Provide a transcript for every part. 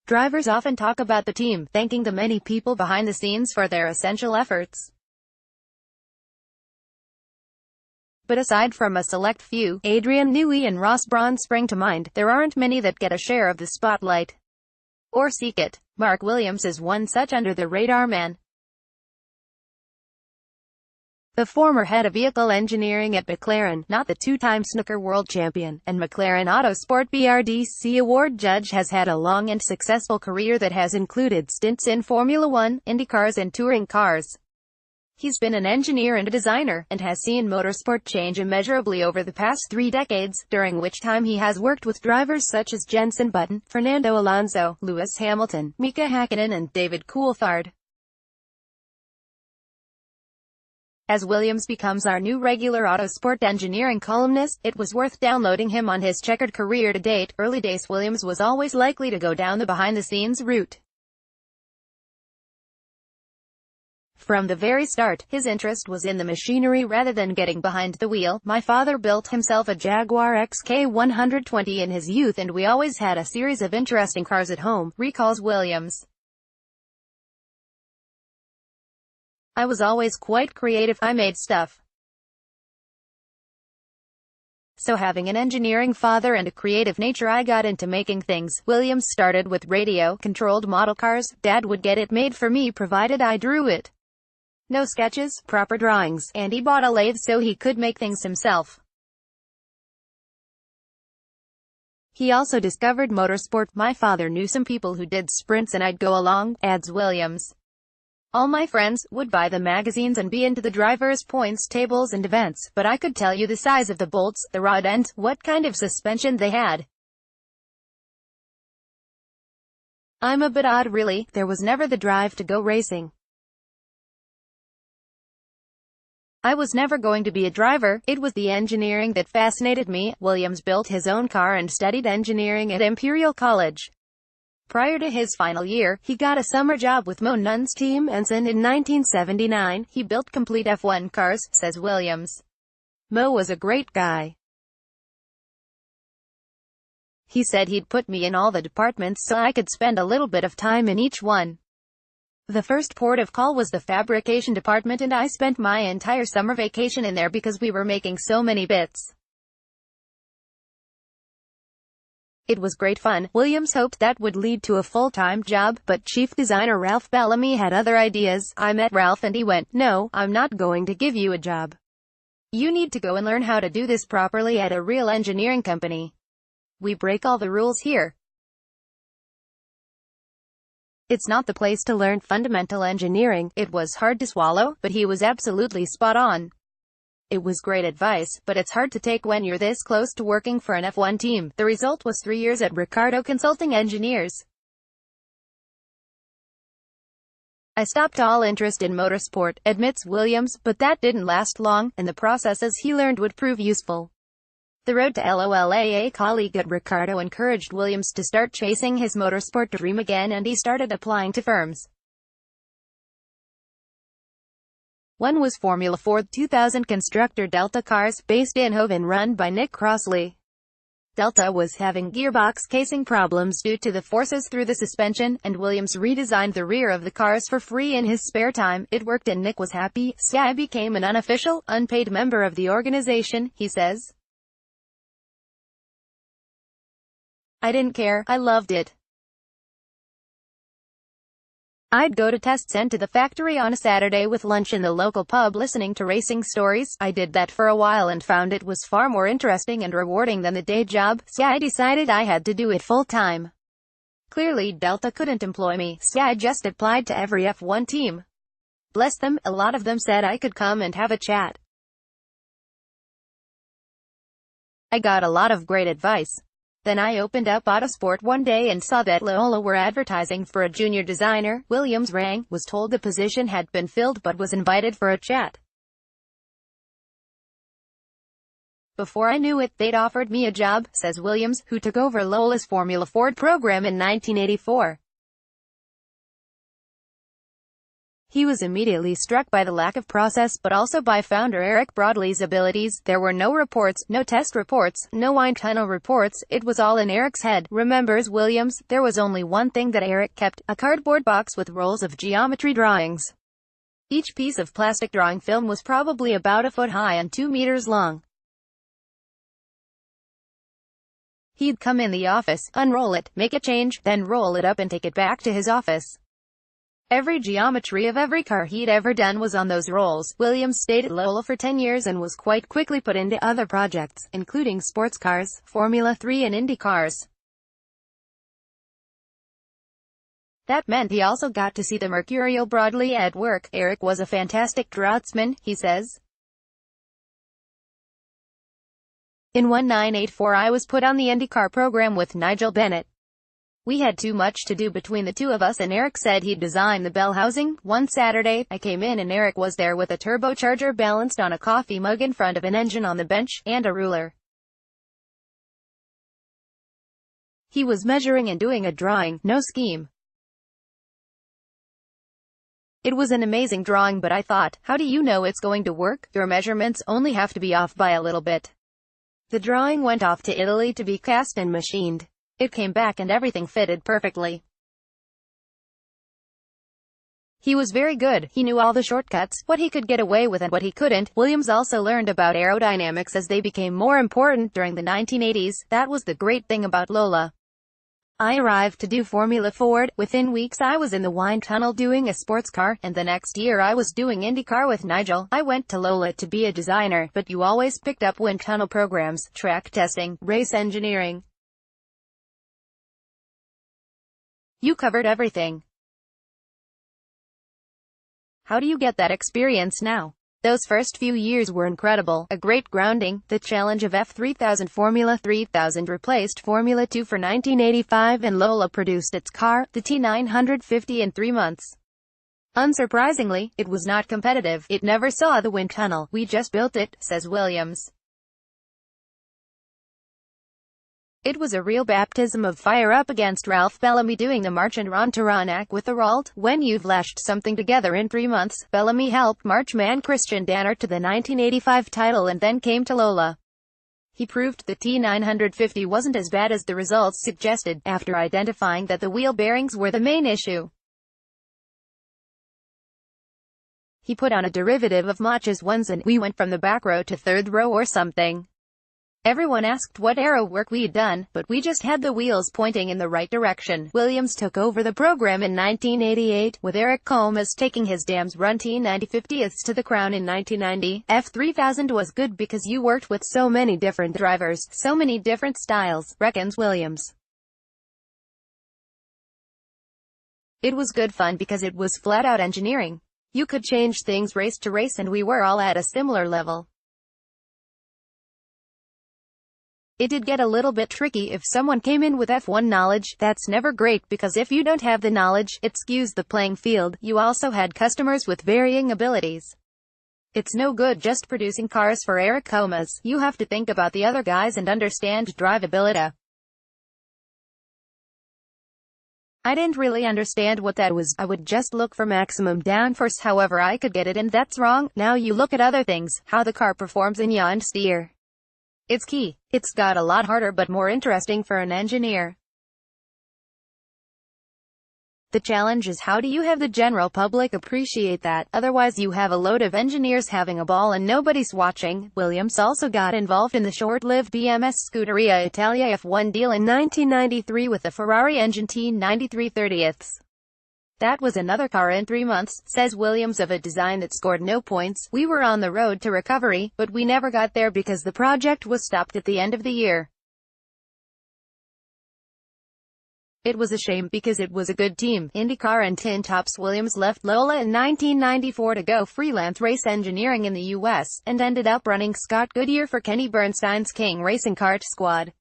Drivers often talk about the team, thanking the many people behind the scenes for their essential efforts. But aside from a select few, Adrian Newey and Ross Brawn spring to mind, there aren't many that get a share of the spotlight. Or seek it. Mark Williams is one such under-the-radar man. The former head of vehicle engineering at McLaren, not the two-time snooker world champion, and McLaren Autosport BRDC award judge, has had a long and successful career that has included stints in Formula One, IndyCars and touring cars. He's been an engineer and a designer, and has seen motorsport change immeasurably over the past 3 decades, during which time he has worked with drivers such as Jenson Button, Fernando Alonso, Lewis Hamilton, Mika Hakkinen and David Coulthard. As Williams becomes our new regular Autosport Engineering columnist, it was worth downloading him on his checkered career to date. Early days Williams was always likely to go down the behind-the-scenes route. From the very start, his interest was in the machinery rather than getting behind the wheel. My father built himself a Jaguar XK120 in his youth and we always had a series of interesting cars at home, recalls Williams. I was always quite creative, I made stuff. So having an engineering father and a creative nature, I got into making things. Williams started with radio-controlled model cars. Dad would get it made for me provided I drew it. No sketches, proper drawings, and he bought a lathe so he could make things himself. He also discovered motorsport. My father knew some people who did sprints and I'd go along, adds Williams. All my friends would buy the magazines and be into the drivers' points tables and events, but I could tell you the size of the bolts, the rod ends, what kind of suspension they had. I'm a bit odd really, there was never the drive to go racing. I was never going to be a driver, it was the engineering that fascinated me. Williams built his own car and studied engineering at Imperial College. Prior to his final year, he got a summer job with Mo Nunn's team Ensign in 1979. He built complete F1 cars, says Williams. Mo was a great guy. He said he'd put me in all the departments so I could spend a little bit of time in each one. The first port of call was the fabrication department and I spent my entire summer vacation in there because we were making so many bits. It was great fun. Williams hoped that would lead to a full-time job, but chief designer Ralph Bellamy had other ideas. I met Ralph and he went, "No, I'm not going to give you a job. You need to go and learn how to do this properly at a real engineering company. We break all the rules here. It's not the place to learn fundamental engineering." It was hard to swallow, but he was absolutely spot on. It was great advice, but it's hard to take when you're this close to working for an F1 team. The result was 3 years at Ricardo Consulting Engineers. I stopped all interest in motorsport, admits Williams, but that didn't last long, and the processes he learned would prove useful. The road to LOLA, a colleague at Ricardo encouraged Williams to start chasing his motorsport dream again and he started applying to firms. One was Formula Ford 2000 constructor Delta Cars, based in Hove and run by Nick Crossley. Delta was having gearbox casing problems due to the forces through the suspension, and Williams redesigned the rear of the cars for free in his spare time. It worked and Nick was happy, so I became an unofficial, unpaid member of the organization, he says. I didn't care, I loved it. I'd go to tests and to the factory on a Saturday with lunch in the local pub listening to racing stories. I did that for a while and found it was far more interesting and rewarding than the day job, so I decided I had to do it full time. Clearly Delta couldn't employ me, so I just applied to every F1 team. Bless them, a lot of them said I could come and have a chat. I got a lot of great advice. Then I opened up Autosport one day and saw that Lola were advertising for a junior designer. Williams rang, was told the position had been filled but was invited for a chat. Before I knew it, they'd offered me a job, says Williams, who took over Lola's Formula Ford program in 1984. He was immediately struck by the lack of process, but also by founder Eric Broadley's abilities. There were no reports, no test reports, no wind tunnel reports. It was all in Eric's head, remembers Williams. There was only one thing that Eric kept, a cardboard box with rolls of geometry drawings. Each piece of plastic drawing film was probably about a foot high and 2 meters long. He'd come in the office, unroll it, make a change, then roll it up and take it back to his office. Every geometry of every car he'd ever done was on those rolls. Williams stayed at Lola for 10 years and was quite quickly put into other projects, including sports cars, Formula 3 and Indy cars. That meant he also got to see the mercurial Broadley at work. Eric was a fantastic draftsman, he says. In 1984 I was put on the IndyCar program with Nigel Bennett. We had too much to do between the two of us and Eric said he'd design the bell housing. One Saturday, I came in and Eric was there with a turbocharger balanced on a coffee mug in front of an engine on the bench, and a ruler. He was measuring and doing a drawing, no scheme. It was an amazing drawing, but I thought, how do you know it's going to work? Your measurements only have to be off by a little bit. The drawing went off to Italy to be cast and machined. It came back and everything fitted perfectly. He was very good. He knew all the shortcuts, what he could get away with and what he couldn't. Williams also learned about aerodynamics as they became more important during the 1980s. That was the great thing about Lola. I arrived to do Formula Ford. Within weeks I was in the wind tunnel doing a sports car, and the next year I was doing IndyCar with Nigel. I went to Lola to be a designer, but you always picked up wind tunnel programs, track testing, race engineering. You covered everything. How do you get that experience now? Those first few years were incredible, a great grounding. The challenge of F3000 Formula 3000 replaced Formula 2 for 1985 and Lola produced its car, the T950 in 3 months. Unsurprisingly, it was not competitive. It never saw the wind tunnel. We just built it, says Williams. It was a real baptism of fire up against Ralph Bellamy doing the March and Ron Taranach with the Ralt. When you've lashed something together in 3 months, Bellamy helped Marchman Christian Danner to the 1985 title and then came to Lola. He proved the T950 wasn't as bad as the results suggested, after identifying that the wheel bearings were the main issue. He put on a derivative of Mach's ones and we went from the back row to third row or something. Everyone asked what aero work we'd done, but we just had the wheels pointing in the right direction. Williams took over the program in 1988, with Eric Comas taking his Dams Run T9050ths to the crown in 1990. F3000 was good because you worked with so many different drivers, so many different styles, reckons Williams. It was good fun because it was flat-out engineering. You could change things race to race and we were all at a similar level. It did get a little bit tricky if someone came in with F1 knowledge. That's never great because if you don't have the knowledge, it skews the playing field. You also had customers with varying abilities. It's no good just producing cars for Eric Comas. You have to think about the other guys and understand drivability. I didn't really understand what that was. I would just look for maximum downforce however I could get it, and that's wrong. Now you look at other things, how the car performs in yaw and steer. It's key. It's got a lot harder but more interesting for an engineer. The challenge is how do you have the general public appreciate that? Otherwise you have a load of engineers having a ball and nobody's watching. Williams also got involved in the short-lived BMS Scuderia Italia F1 deal in 1993 with the Ferrari engine T9330ths. That was another car in 3 months, says Williams, of a design that scored no points. We were on the road to recovery, but we never got there because the project was stopped at the end of the year. It was a shame because it was a good team. IndyCar and Tin Tops. Williams left Lola in 1994 to go freelance race engineering in the U.S., and ended up running Scott Goodyear for Kenny Bernstein's King Racing Kart squad.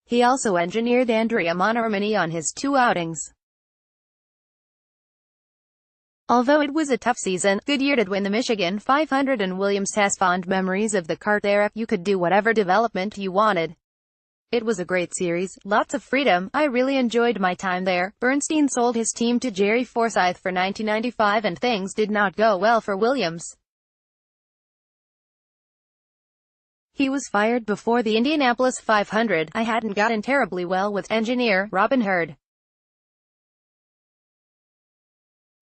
He also engineered Andrea Montermini on his 2 outings. Although it was a tough season, Goodyear did win the Michigan 500 and Williams has fond memories of the kart era. You could do whatever development you wanted. It was a great series, lots of freedom, I really enjoyed my time there. Bernstein sold his team to Jerry Forsyth for 1995 and things did not go well for Williams. He was fired before the Indianapolis 500. I hadn't gotten terribly well with engineer Robin Herd.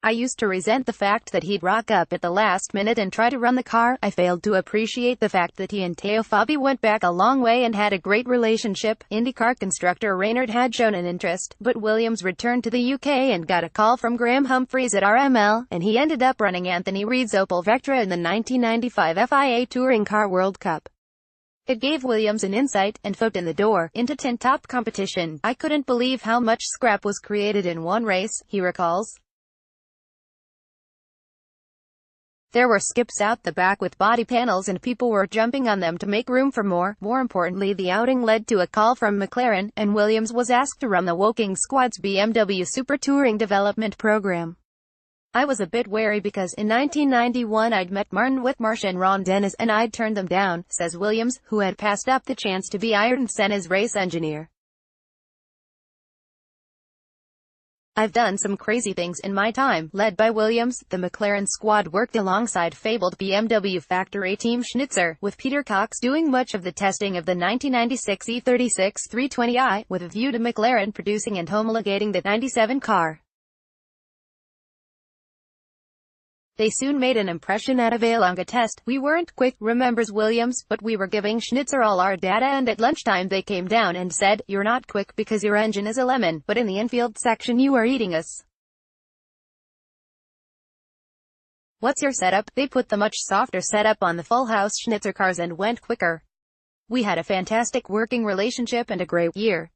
I used to resent the fact that he'd rock up at the last minute and try to run the car. I failed to appreciate the fact that he and Teo Fabi went back a long way and had a great relationship. IndyCar constructor Reynard had shown an interest, but Williams returned to the UK and got a call from Graham Humphreys at RML, and he ended up running Anthony Reid's Opel Vectra in the 1995 FIA Touring Car World Cup. It gave Williams an insight, and foot in the door, into 10 top competition. I couldn't believe how much scrap was created in one race, he recalls. There were skips out the back with body panels and people were jumping on them to make room for more. More importantly, the outing led to a call from McLaren, and Williams was asked to run the Woking squad's BMW Super Touring development program. I was a bit wary because in 1991 I'd met Martin Whitmarsh and Ron Dennis and I'd turned them down, says Williams, who had passed up the chance to be Ayrton Senna's race engineer. I've done some crazy things in my time. Led by Williams, the McLaren squad worked alongside fabled BMW factory team Schnitzer, with Peter Cox doing much of the testing of the 1996 E36 320i, with a view to McLaren producing and homologating the 97 car. They soon made an impression at a Vallelonga test. We weren't quick, remembers Williams, but we were giving Schnitzer all our data and at lunchtime they came down and said, "You're not quick because your engine is a lemon, but in the infield section you are eating us. What's your setup?" They put the much softer setup on the full house Schnitzer cars and went quicker. We had a fantastic working relationship and a great year.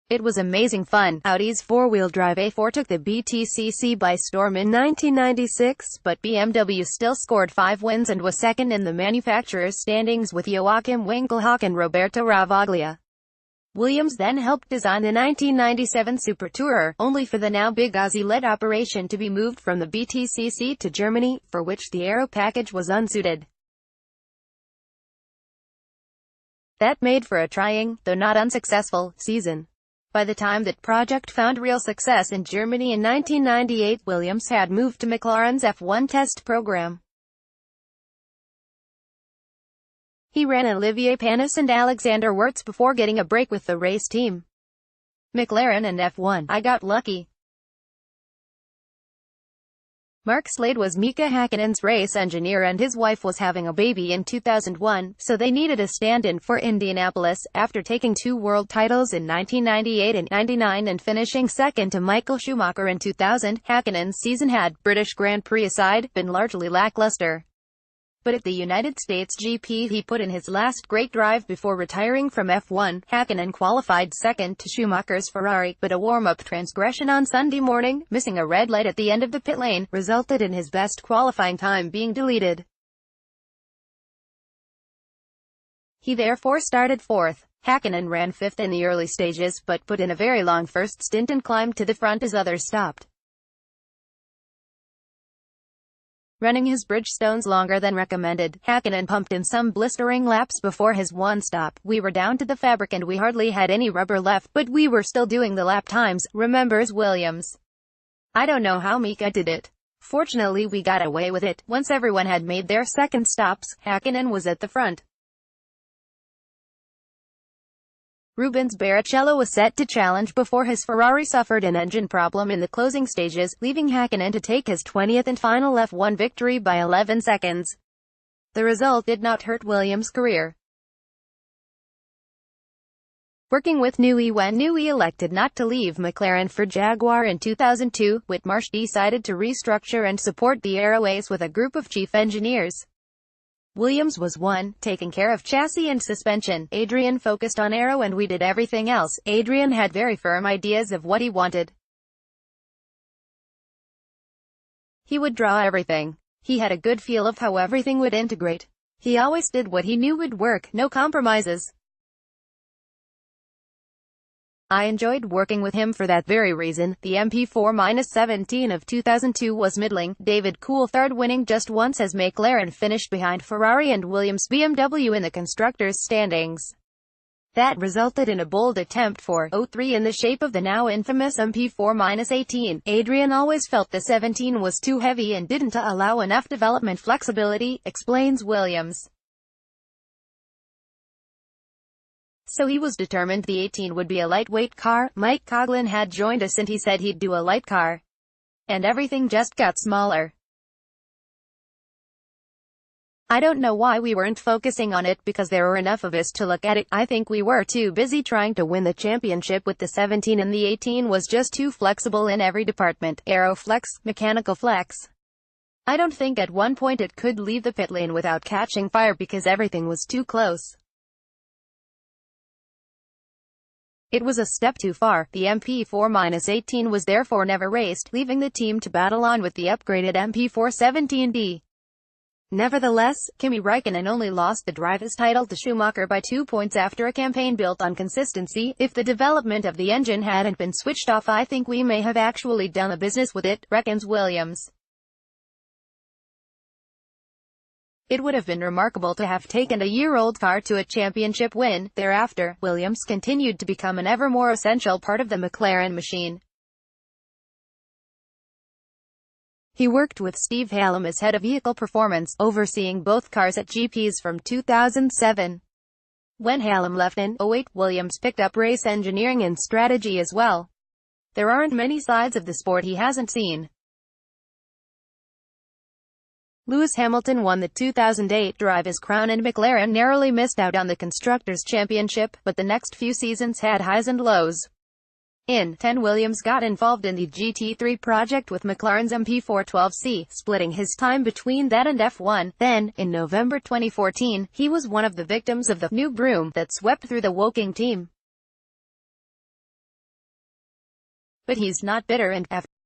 It was amazing fun. Audi's four-wheel drive A4 took the BTCC by storm in 1996, but BMW still scored 5 wins and was second in the manufacturers' standings with Joachim Winkelhock and Roberto Ravaglia. Williams then helped design the 1997 Super Tourer, only for the now Big Aussie-led operation to be moved from the BTCC to Germany, for which the aero package was unsuited. That made for a trying, though not unsuccessful, season. By the time that project found real success in Germany in 1998, Williams had moved to McLaren's F1 test program. He ran Olivier Panis and Alexander Wirtz before getting a break with the race team. McLaren and F1. I got lucky. Mark Slade was Mika Häkkinen's race engineer and his wife was having a baby in 2001, so they needed a stand-in for Indianapolis. After taking 2 world titles in 1998 and 99 and finishing second to Michael Schumacher in 2000, Häkkinen's season had, British Grand Prix aside, been largely lackluster. But at the United States GP he put in his last great drive before retiring from F1. Häkkinen qualified second to Schumacher's Ferrari, but a warm-up transgression on Sunday morning, missing a red light at the end of the pit lane, resulted in his best qualifying time being deleted. He therefore started 4th. Häkkinen ran 5th in the early stages, but put in a very long first stint and climbed to the front as others stopped. Running his Bridgestones longer than recommended, Häkkinen pumped in some blistering laps before his one stop. We were down to the fabric and we hardly had any rubber left, but we were still doing the lap times, remembers Williams. I don't know how Mika did it. Fortunately we got away with it. Once everyone had made their second stops, Häkkinen was at the front. Rubens Barrichello was set to challenge before his Ferrari suffered an engine problem in the closing stages, leaving Häkkinen to take his 20th and final F1 victory by 11 seconds. The result did not hurt Williams' career. Working with Newey. When Newey elected not to leave McLaren for Jaguar in 2002, Whitmarsh decided to restructure and support the Aero Ace with a group of chief engineers. Williams was one, taking care of chassis and suspension. Adrian focused on aero and we did everything else. Adrian had very firm ideas of what he wanted. He would draw everything. He had a good feel of how everything would integrate. He always did what he knew would work, no compromises. I enjoyed working with him for that very reason. The MP4-17 of 2002 was middling. David Coulthard winning just once as McLaren finished behind Ferrari and Williams BMW in the constructors' standings. That resulted in a bold attempt for 03 in the shape of the now infamous MP4-18. Adrian always felt the 17 was too heavy and didn't allow enough development flexibility, explains Williams. So he was determined the 18 would be a lightweight car. Mike Coughlin had joined us and he said he'd do a light car. And everything just got smaller. I don't know why we weren't focusing on it, because there were enough of us to look at it. I think we were too busy trying to win the championship with the 17, and the 18 was just too flexible in every department. Aeroflex, mechanical flex. I don't think at one point it could leave the pit lane without catching fire because everything was too close. It was a step too far. The MP4-18 was therefore never raced, leaving the team to battle on with the upgraded MP4-17D. Nevertheless, Kimi Räikkönen only lost the drivers' title to Schumacher by 2 points after a campaign built on consistency. If the development of the engine hadn't been switched off, I think we may have actually done a business with it, reckons Williams. It would have been remarkable to have taken a year-old car to a championship win. Thereafter, Williams continued to become an ever more essential part of the McLaren machine. He worked with Steve Hallam as head of vehicle performance, overseeing both cars at GPs from 2007. When Hallam left in 2008, Williams picked up race engineering and strategy as well. There aren't many sides of the sport he hasn't seen. Lewis Hamilton won the 2008 Drivers' Crown and McLaren narrowly missed out on the Constructors' Championship, but the next few seasons had highs and lows. In 2010, Williams got involved in the GT3 project with McLaren's MP4-12C, splitting his time between that and F1. Then, in November 2014, he was one of the victims of the new broom that swept through the Woking team. But he's not bitter, and after